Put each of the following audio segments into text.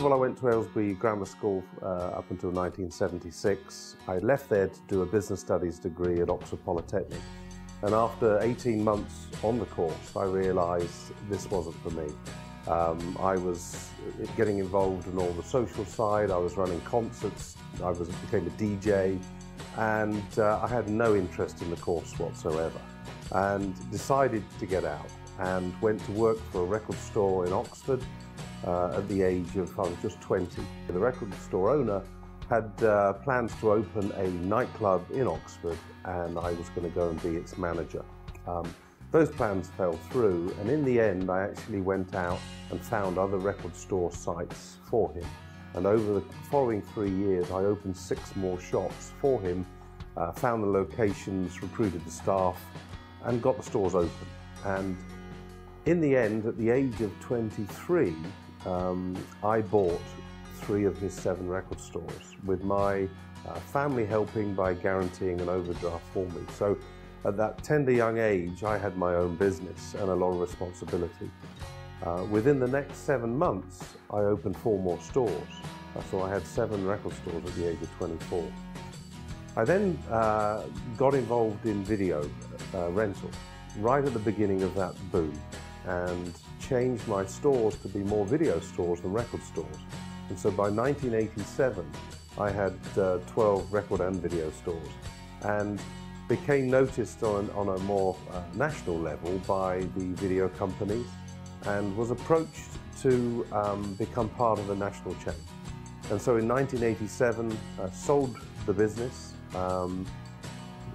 of all, I went to Aylesbury Grammar School up until 1976. I left there to do a business studies degree at Oxford Polytechnic. And after 18 months on the course, I realised this wasn't for me. I was getting involved in all the social side, I was running concerts, became a DJ, and I had no interest in the course whatsoever. And decided to get out and went to work for a record store in Oxford at the age of, I was just 20. The record store owner had plans to open a nightclub in Oxford, and I was going to go and be its manager. Those plans fell through, and in the end I actually went out and found other record store sites for him. And over the following 3 years I opened 6 more shops for him, found the locations, recruited the staff, and got the stores open. And in the end, at the age of 23, I bought 3 of his 7 record stores, with my family helping by guaranteeing an overdraft for me. So at that tender young age, I had my own business and a lot of responsibility. Within the next 7 months, I opened 4 more stores. So I had 7 record stores at the age of 24. I then got involved in video rental right at the beginning of that boom, and changed my stores to be more video stores than record stores. And so by 1987, I had 12 record and video stores, and became noticed on a more national level by the video companies, and was approached to become part of a national chain. And so in 1987, sold the business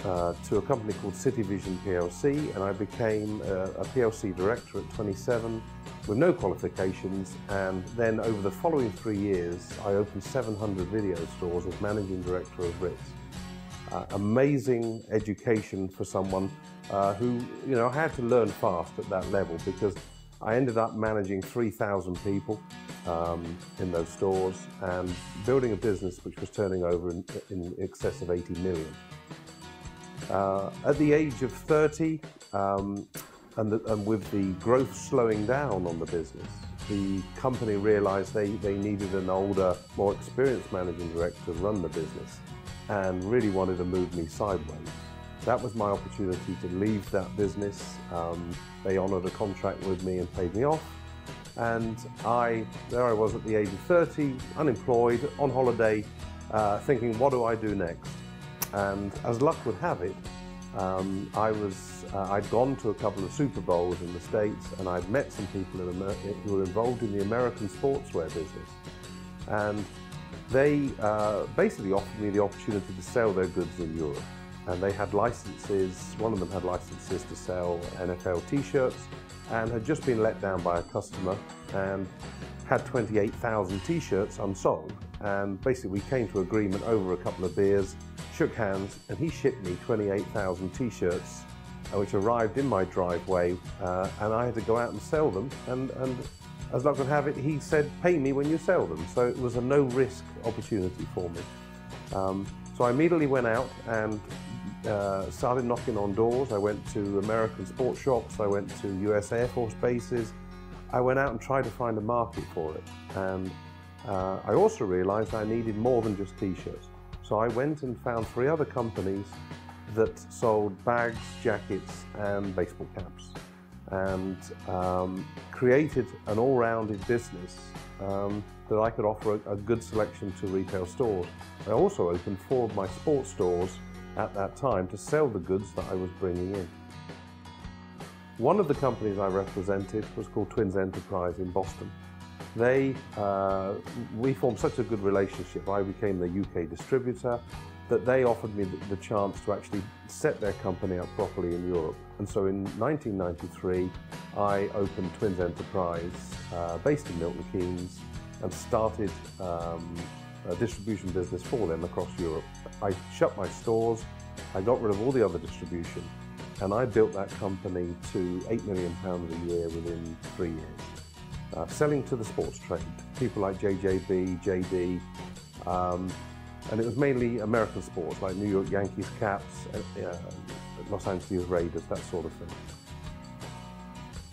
to a company called CityVision PLC, and I became a PLC director at 27 with no qualifications. And then over the following 3 years, I opened 700 video stores as managing director of Ritz. Amazing education for someone who, had to learn fast at that level, because I ended up managing 3,000 people in those stores and building a business which was turning over in excess of 80 million. At the age of 30, and with the growth slowing down on the business, the company realized they needed an older, more experienced managing director to run the business, and really wanted to move me sideways. That was my opportunity to leave that business. They honored a contract with me and paid me off. And there I was at the age of 30, unemployed, on holiday, thinking, what do I do next? And as luck would have it, I'd gone to a couple of Super Bowls in the States, and I'd met some people who were involved in the American sportswear business. And they basically offered me the opportunity to sell their goods in Europe. And they had licenses, one of them had licenses to sell NFL t-shirts, and had just been let down by a customer and had 28,000 t-shirts unsold. And basically we came to agreement over a couple of beers, shook hands, and he shipped me 28,000 t-shirts, which arrived in my driveway, and I had to go out and sell them. And as luck would have it, he said, pay me when you sell them. So it was a no-risk opportunity for me. So I immediately went out and started knocking on doors. I went to American sports shops, I went to US Air Force bases. I went out and tried to find a market for it. And I also realized I needed more than just t-shirts. So I went and found 3 other companies that sold bags, jackets, and baseball caps, and created an all-rounded business that I could offer a good selection to retail stores. I also opened 4 of my sports stores at that time to sell the goods that I was bringing in. One of the companies I represented was called Twins Enterprise in Boston. We formed such a good relationship. I became the UK distributor, that they offered me the chance to actually set their company up properly in Europe. And so in 1993, I opened Twins Enterprise, based in Milton Keynes, and started a distribution business for them across Europe. I shut my stores, I got rid of all the other distribution, and I built that company to £8 million a year within 3 years. Selling to the sports trade, people like JJB, JD, and it was mainly American sports like New York Yankees caps, Los Angeles Raiders, that sort of thing.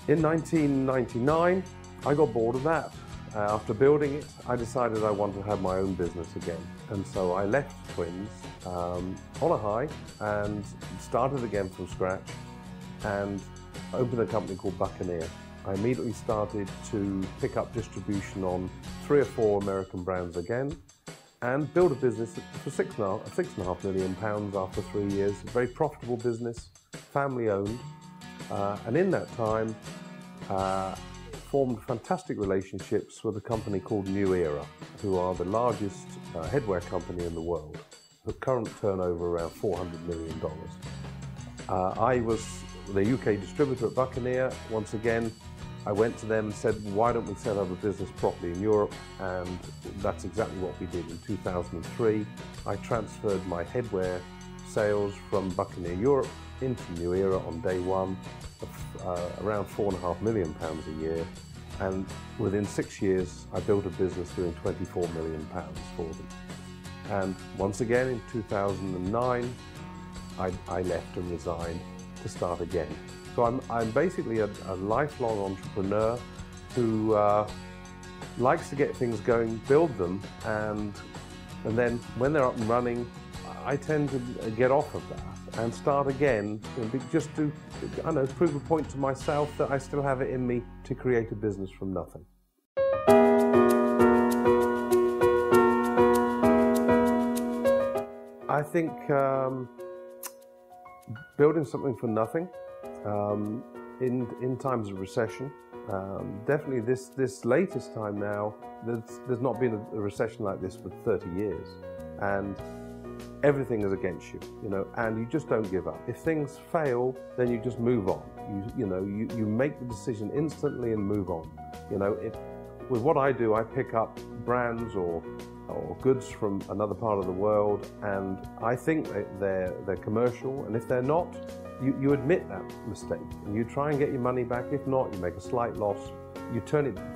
In 1999, I got bored of that, After building it, I decided I wanted to have my own business again. And so I left Twins on a high and started again from scratch and opened a company called Buccaneer. I immediately started to pick up distribution on 3 or 4 American brands again and build a business for £6.5 million after 3 years. A very profitable business, family owned. And in that time, formed fantastic relationships with a company called New Era, who are the largest headwear company in the world, with current turnover around $400 million. I was the UK distributor at Buccaneer. Once again, I went to them and said, why don't we set up a business properly in Europe? And that's exactly what we did in 2003. I transferred my headwear sales from Buccaneer Europe into New Era on day one, around £4.5 million a year, and within 6 years I built a business doing £24 million for them. And once again in 2009 I left and resigned to start again. So I'm basically a lifelong entrepreneur who likes to get things going, build them, and then when they're up and running, I tend to get off of that and start again, just to, I don't know, prove a point to myself that I still have it in me to create a business from nothing. I think building something from nothing in times of recession, definitely this latest time now, there's not been a recession like this for 30 years, and everything is against you, and you just don't give up. If things fail, then you just move on. You make the decision instantly and move on. With what I do, I pick up brands or goods from another part of the world, and I think they're commercial, and if they're not, you admit that mistake and you try and get your money back. If not, you make a slight loss. You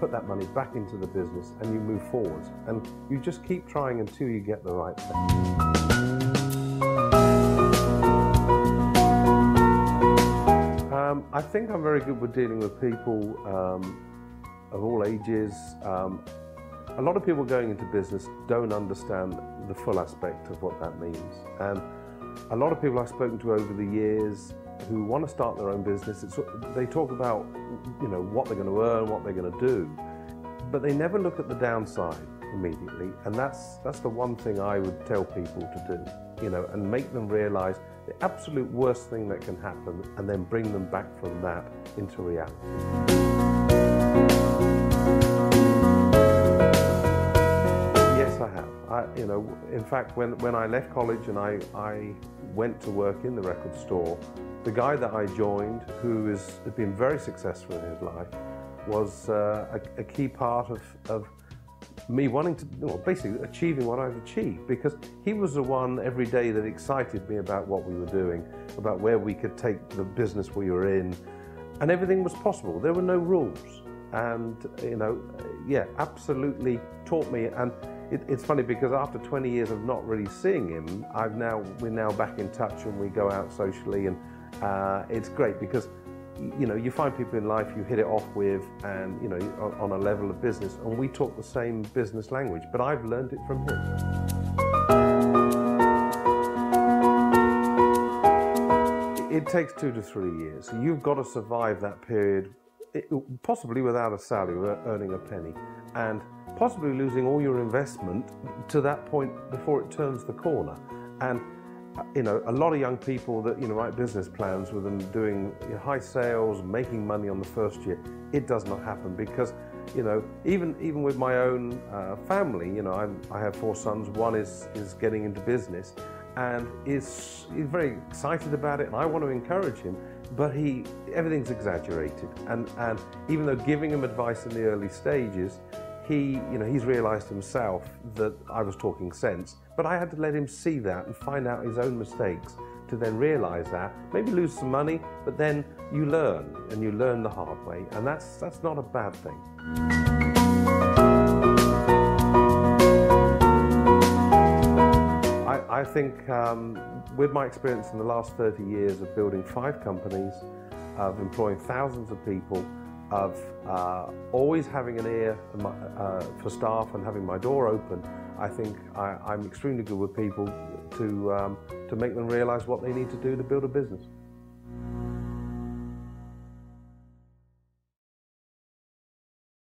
put that money back into the business and you move forward, and you just keep trying until you get the right thing. I think I'm very good with dealing with people of all ages. A lot of people going into business don't understand the full aspect of what that means. And a lot of people I've spoken to over the years who want to start their own business, they talk about what they're going to earn, what they're going to do, but they never look at the downside immediately. And that's the one thing I would tell people to do, and make them realize the absolute worst thing that can happen, and then bring them back from that into reality. Yes, I have. In fact, when I left college and I went to work in the record store, the guy that I joined, who has been very successful in his life, was a key part of me wanting to, basically achieving what I've achieved, because he was the one every day that excited me about what we were doing, about where we could take the business we were in, and everything was possible. There were no rules, and absolutely taught me. And it's funny because after 20 years of not really seeing him, we're now back in touch, and we go out socially, and it's great because you find people in life you hit it off with, and on a level of business, and we talk the same business language, but I've learned it from him. It takes 2 to 3 years. So you've got to survive that period, possibly without a salary, without earning a penny, and possibly losing all your investment to that point before it turns the corner. And a lot of young people that write business plans with them doing high sales, making money on the first year, it does not happen, because even with my own family, I have 4 sons. One is getting into business and he's very excited about it, and I want to encourage him, but everything's exaggerated, and even though giving him advice in the early stages, he's realized himself that I was talking sense, but I had to let him see that and find out his own mistakes to then realize that, maybe lose some money, but then you learn, and you learn the hard way, and that's not a bad thing. I think with my experience in the last 30 years of building 5 companies, of employing thousands of people, of always having an ear for staff and having my door open, I think I'm extremely good with people to make them realise what they need to do to build a business.